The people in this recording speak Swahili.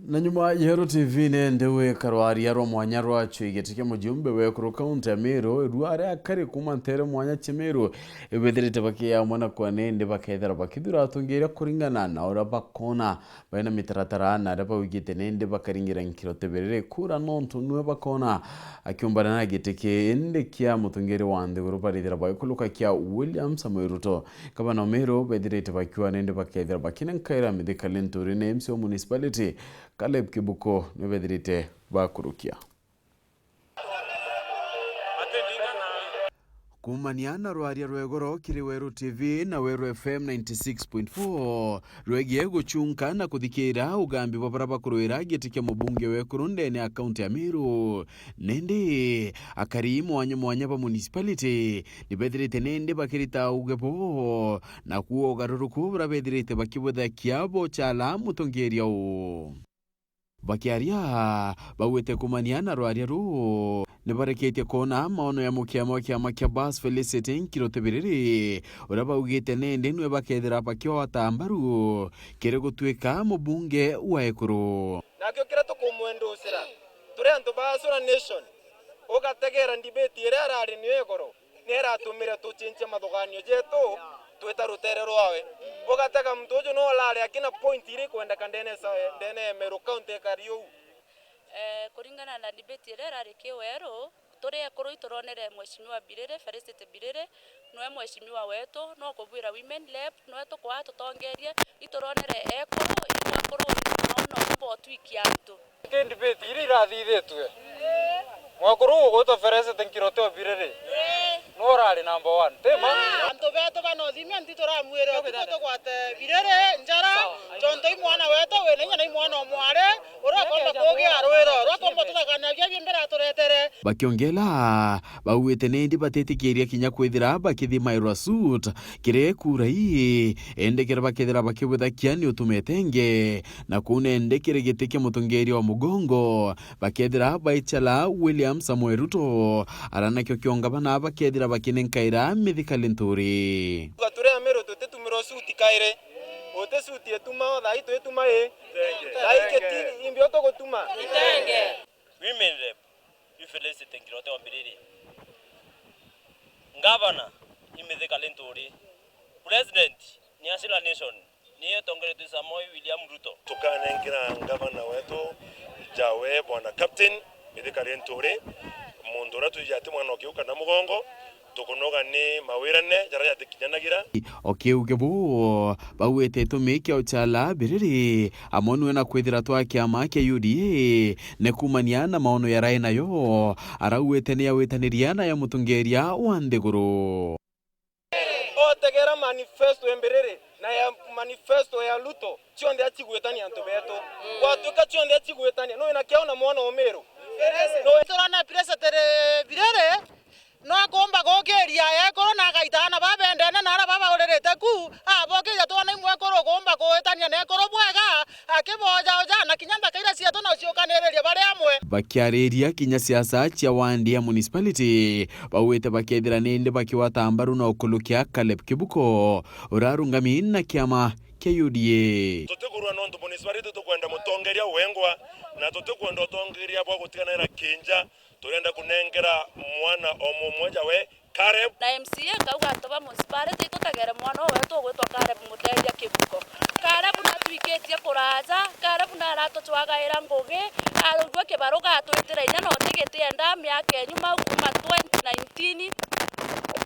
Na nyuma Yero TV ndewe karwari yaro mwanya rwacu igetike mu giumbe we ku county ya Meru rware akari kumantere mwanya Kimeru ebederete bakiya mona kwa nende bakethera bakidura tungera kuringana na ora bakona baina mitaratara na raba wigite nende bakaringira nkirote berere kura nonto nuwe bakona akiumbana na getike ende kya mutungere wande urubaridira bayikuluka kya William Samuel Ruto kabana Meru bederete bakiwa nende bakethera bakina nkaira medical ne MCO municipality Caleb Kibuko nwebedirite bakurukia. Kumaniana rwaria rwegoro kiri Weru TV na Weru FM 96.4 rwegie guchunka na kuthikira ugambi babaraba kuruira gitike mubunge wekurunde ne account ya Meru nende akari mwanya ba municipality nibedirite nende bakirita ugebo na kuogaruruku brabedirite bakibudha kiabo chala mutongeria o bakiaria bawete kumaniana rwaria ru nibarekete kona maono ya mukiamo kia Bas Felicity Nkirotebiriri uraba ugite nende nwe bakethera bakyo atambaru kire gutwika mubunge wa Ekuru nakyo kira tukumwendusira turi antu basura nation ugategera debate ire arari ni Ekuru nera tumire tuchinche mathuganio jetu twita rutere rwawe ugatega mtu uju no lari akina point iri kwenda kandene Meru county kariu kuringana na debate ire arari kiweru turi Ekuru ituronere mheshimiwa Birere Felicity Birere noe mheshimiwa wetu no kubwira women left noe tukwa tutongerie ituronere Ekuru no mbo twiki antu ke debate iri rathithitwe mwakuru ugoto Felicity Nkirotebiriri no rari number 1 tema antu beto bano thimia ntitора mwire okuto kwate Birere njara tonto imwana weto wenenya na imwana omware urakomba kugia rwero urakomba tutaganagia bimbera turetere bakiongela bawete nendi batetikiria kinya kwithira bakithima irwa suit kire kurai endekera bakethira bakibutha kiani utumetenge na kunende kire gitike mutongeri wa mugongo bakethira baichala William Samuel Ruto arana kyo kionga bana bakethira bakinenkaira medical nturi gature Meru tutetumiro suit kaire ote suit etuma dai to etuma dai keti imbio to gotuma itenge women rep Felicity Nkirotebiriri Governor medical nturi President ni asila nation ni tongere tu Samoei William Ruto tukanengira governor wetu jawe bwana captain medical nturi mundura tujate mwana okiuka na mugongo tukunoga ni mawirane jara ya tikijanagira okiugebo bawete tumike ochala Biriri amonwe na kwithira twa kiama kia UDA ne kumaniana maono ya raina yo arawete ne yawetaniriana ya mutungeria wa Ndeguru otegera manifesto emberere na ya manifesto ya Ruto chionde achigwetani antu beto kwatuka chionde achigwetani no inakiona mwana wa Meru no turana Felicity Birere no akomba gokeria Ekuru na gaitana babendene na ara baba urerete ku abokija twana imwe Ekuru komba goetania na Ekuru bwega akiboja oja na kinyanda kaira cia tona ciokanereria bari amwe bakiareria kinya siasa cia Wandi ya municipality bawete bakethira nende bakiwatambaru na okulukia Caleb Kibuko urarungami na kiama kia UDA tutegurwa nonto municipality tukwenda mutongeria wengwa na tutekwenda tongeria bwa gutiganira kinja turenda kunengera mwana omumweja we Caleb na MCA kauga toba municipality tutagere mwana wetu gwetwa Caleb Muteria Kibuko Caleb na twiketie kuraza Caleb na arato twagaira ngugi arugwe kibaruga twitira ina no tigitienda miaka enyuma